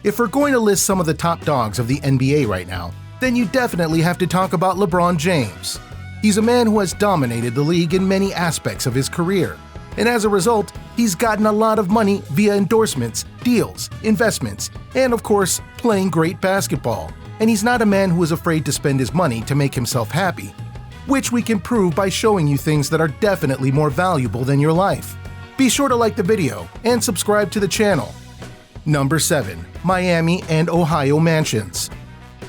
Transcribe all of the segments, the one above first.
If we're going to list some of the top dogs of the NBA right now, then you definitely have to talk about LeBron James. He's a man who has dominated the league in many aspects of his career, and as a result, he's gotten a lot of money via endorsements, deals, investments, and of course, playing great basketball. And he's not a man who is afraid to spend his money to make himself happy, which we can prove by showing you things that are definitely more valuable than your life. Be sure to like the video and subscribe to the channel. Number 7. Miami and Ohio Mansions.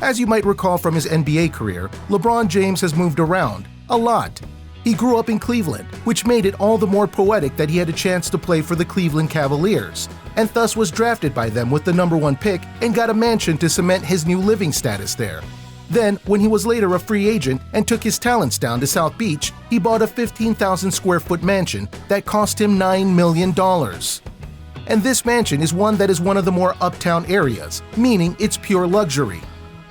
As you might recall from his NBA career, LeBron James has moved around a lot. He grew up in Cleveland, which made it all the more poetic that he had a chance to play for the Cleveland Cavaliers, and thus was drafted by them with the number 1 pick and got a mansion to cement his new living status there. Then, when he was later a free agent and took his talents down to South Beach, he bought a 15,000 square foot mansion that cost him $9 million. And this mansion is one that is one of the more uptown areas, meaning it's pure luxury.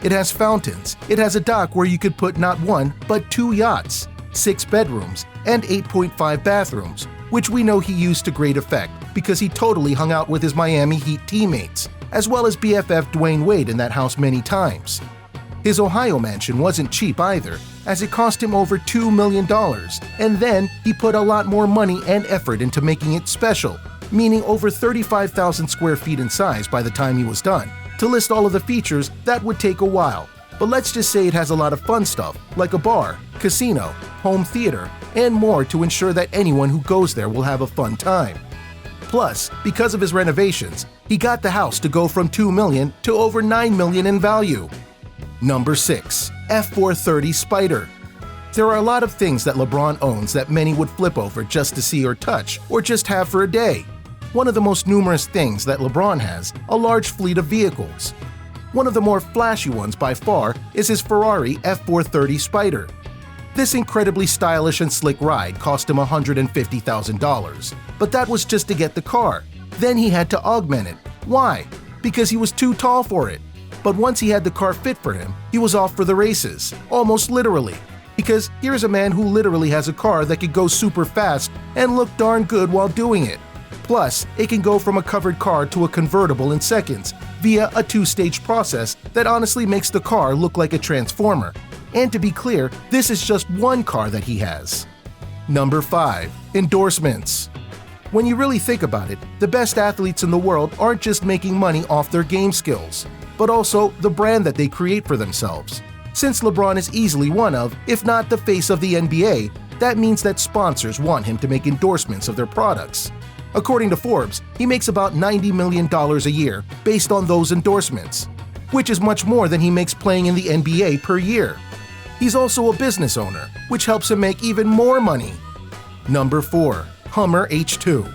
It has fountains, it has a dock where you could put not one, but 2 yachts, 6 bedrooms, and 8.5 bathrooms, which we know he used to great effect because he totally hung out with his Miami Heat teammates, as well as BFF Dwayne Wade in that house many times. His Ohio mansion wasn't cheap either, as it cost him over $2 million, and then he put a lot more money and effort into making it special, meaning over 35,000 square feet in size by the time he was done. To list all of the features, that would take a while, but let's just say it has a lot of fun stuff, like a bar, casino, home theater, and more to ensure that anyone who goes there will have a fun time. Plus, because of his renovations, he got the house to go from $2 million to over $9 million in value. Number 6. F430 Spider. There are a lot of things that LeBron owns that many would flip over just to see or touch, or just have for a day. One of the most numerous things that LeBron has, a large fleet of vehicles. One of the more flashy ones by far is his Ferrari F430 Spider. This incredibly stylish and slick ride cost him $150,000, but that was just to get the car. Then he had to augment it. Why? Because he was too tall for it. But once he had the car fit for him, he was off for the races, almost literally. Because here's a man who literally has a car that could go super fast and look darn good while doing it. Plus, it can go from a covered car to a convertible in seconds via a 2-stage process that honestly makes the car look like a transformer. And to be clear, this is just one car that he has. Number 5. Endorsements. When you really think about it, the best athletes in the world aren't just making money off their game skills, but also the brand that they create for themselves. Since LeBron is easily one of, if not the face of the NBA, that means that sponsors want him to make endorsements of their products. According to Forbes, he makes about $90 million a year based on those endorsements, which is much more than he makes playing in the NBA per year. He's also a business owner, which helps him make even more money. Number 4. Hummer H2.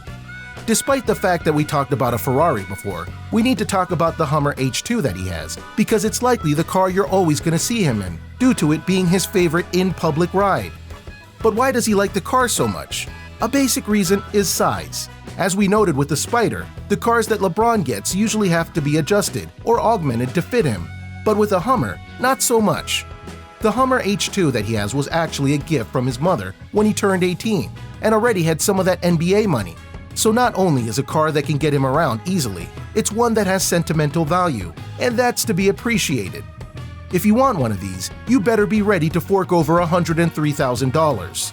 Despite the fact that we talked about a Ferrari before, we need to talk about the Hummer H2 that he has, because it's likely the car you're always going to see him in, due to it being his favorite in-public ride. But why does he like the car so much? A basic reason is size. As we noted with the Spider, the cars that LeBron gets usually have to be adjusted or augmented to fit him, but with a Hummer, not so much. The Hummer H2 that he has was actually a gift from his mother when he turned 18 and already had some of that NBA money. So not only is a car that can get him around easily, it's one that has sentimental value, and that's to be appreciated. If you want one of these, you better be ready to fork over $103,000.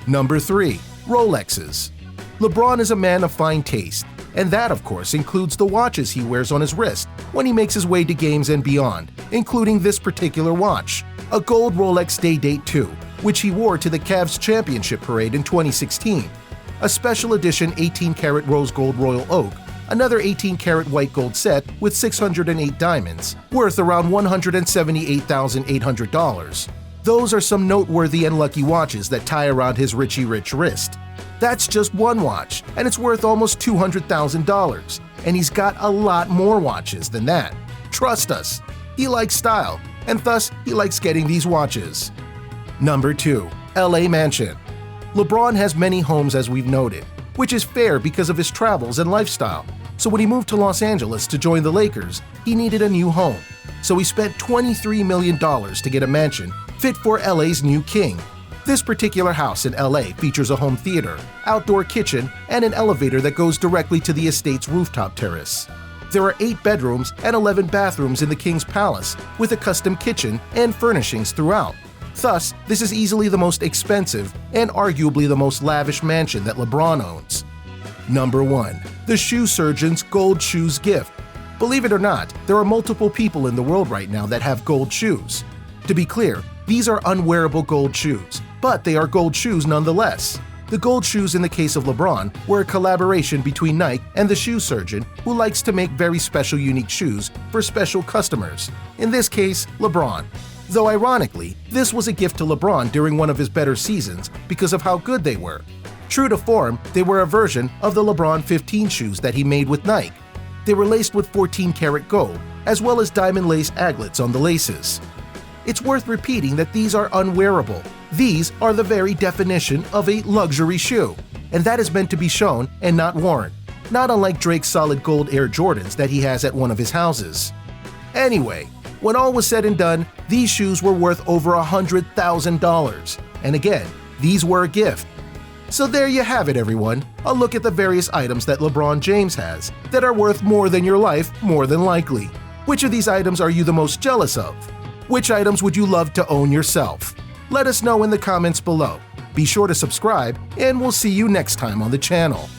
Number 3. Rolexes. LeBron is a man of fine taste, and that of course includes the watches he wears on his wrist when he makes his way to games and beyond, including this particular watch, a gold Rolex Day-Date 2, which he wore to the Cavs championship parade in 2016, a special edition 18-karat rose gold royal oak, another 18-karat white gold set with 608 diamonds, worth around $178,800. Those are some noteworthy and lucky watches that tie around his Richie Rich wrist. That's just one watch, and it's worth almost $200,000, and he's got a lot more watches than that. Trust us, he likes style, and thus he likes getting these watches. Number 2. LA Mansion. LeBron has many homes as we've noted, which is fair because of his travels and lifestyle. So when he moved to Los Angeles to join the Lakers, he needed a new home. So he spent $23 million to get a mansion fit for LA's new king. This particular house in LA features a home theater, outdoor kitchen, and an elevator that goes directly to the estate's rooftop terrace. There are 8 bedrooms and 11 bathrooms in the King's Palace, with a custom kitchen and furnishings throughout. Thus, this is easily the most expensive and arguably the most lavish mansion that LeBron owns. Number 1. The Shoe Surgeon's Gold Shoes Gift. Believe it or not, there are multiple people in the world right now that have gold shoes. To be clear, these are unwearable gold shoes, but they are gold shoes nonetheless. The gold shoes in the case of LeBron were a collaboration between Nike and the shoe surgeon who likes to make very special unique shoes for special customers, in this case, LeBron. Though ironically, this was a gift to LeBron during one of his better seasons because of how good they were. True to form, they were a version of the LeBron 15 shoes that he made with Nike. They were laced with 14-karat gold, as well as diamond-laced aglets on the laces. It's worth repeating that these are unwearable. These are the very definition of a luxury shoe, and that is meant to be shown and not worn, not unlike Drake's solid gold Air Jordans that he has at one of his houses. Anyway, when all was said and done, these shoes were worth over $100,000, and again, these were a gift. So there you have it, everyone, a look at the various items that LeBron James has that are worth more than your life, more than likely. Which of these items are you the most jealous of? Which items would you love to own yourself? Let us know in the comments below. Be sure to subscribe, and we'll see you next time on the channel.